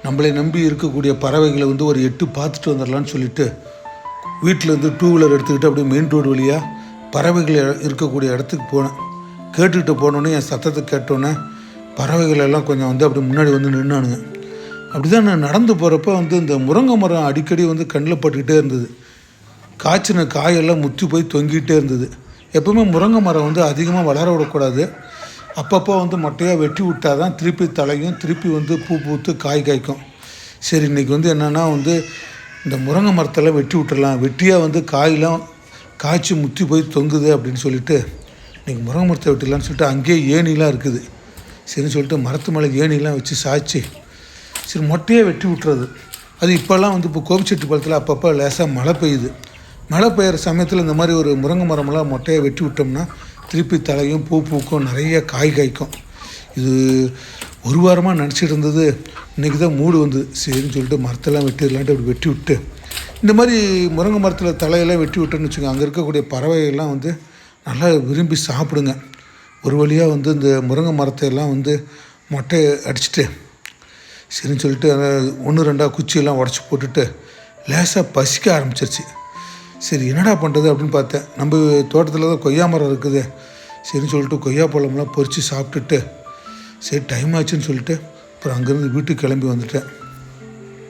நம்மளை நம்பி இருக்கக்கூடிய பறவைகளை வந்து ஒரு எட்டு பார்த்துட்டு வந்துடலான்னு சொல்லிட்டு வீட்டிலேருந்து 2 வீலர் எடுத்துக்கிட்டு அப்படியே மெயின் ரோடு வழியாக பறவைகள் இருக்கக்கூடிய இடத்துக்கு போனேன். கேட்டுக்கிட்டு போனோன்னே என் சத்தத்தை கேட்டோன்னே பறவைகள் எல்லாம் கொஞ்சம் வந்து அப்படி முன்னாடி வந்து நின்னானுங்க. அப்படி தான் நான் நடந்து போகிறப்ப வந்து இந்த முருங்கை மரம் அடிக்கடி வந்து கண்ணில் பட்டுக்கிட்டே இருந்தது. காய்ச்சின காயெல்லாம் முற்றி போய் தொங்கிக்கிட்டே இருந்தது. எப்போவுமே முருங்கை மரம் வந்து அதிகமாக வளர விடக்கூடாது. அப்பப்போ வந்து மொட்டையாக வெட்டி விட்டால் தான் திருப்பி தலையும், திருப்பி வந்து பூ பூத்து காய் காய்க்கும். சரி, இன்றைக்கி வந்து என்னென்னா வந்து இந்த முருங்கை மரத்தெல்லாம் வெட்டி விட்டுடலாம், வெட்டியாக வந்து காயெலாம் காய்ச்சி முற்றி போய் தொங்குது அப்படின்னு சொல்லிட்டு இன்றைக்கி முருங்கை மரத்தை வெட்டிடலான்னு சொல்லிட்டு அங்கேயே ஏணிலாம் இருக்குது. சரின்னு சொல்லிட்டு மரத்து மேலே ஏணிலாம் வச்சு சாய்ச்சி சரி மொட்டையாக வெட்டி விட்டுறது. அது இப்போல்லாம் வந்து இப்போ கோபிச்செட்டிப்பாளையத்தில் அப்பப்போ லேசாக மழை பெய்யுது. மழை பெய்கிற சமயத்தில் இந்த மாதிரி ஒரு முருங்கை மரமெல்லாம் மொட்டையாக வெட்டி விட்டோம்னா திருப்பி தலையும் பூ பூக்கும், நிறைய காய் காய்க்கும். இது ஒரு வாரமாக நினச்சிட்டு இருந்தது. இன்றைக்கி தான் மூடு வந்து சரின்னு சொல்லிட்டு மரத்தெல்லாம் வெட்டிடலான்ட்டு அப்படி வெட்டி விட்டு இந்த மாதிரி முருங்கை மரத்தில் தலையெல்லாம் வெட்டி விட்டோன்னு வச்சுக்கோங்க, அங்கே இருக்கக்கூடிய பறவைகள்லாம் வந்து நல்லா விரும்பி சாப்பிடுங்க. ஒரு வழியாக வந்து இந்த முருங்கை மரத்தையெல்லாம் வந்து மொட்டையை அடிச்சுட்டு சரின்னு சொல்லிட்டு 1-2 குச்சியெல்லாம் உடச்சி போட்டுட்டு லேசாக பசிக்க ஆரம்பிச்சிருச்சு. சரி என்னடா பண்ணுறது அப்படின்னு பார்த்தேன். நம்ம தோட்டத்தில் தான் கொய்யா மரம் இருக்குது. சரின்னு சொல்லிட்டு கொய்யா பழம்லாம் பொறிச்சு சாப்பிட்டுட்டு சரி டைம் ஆச்சுன்னு சொல்லிட்டு அப்புறம் அங்கேருந்து வீட்டுக்கு கிளம்பி வந்துட்டேன்.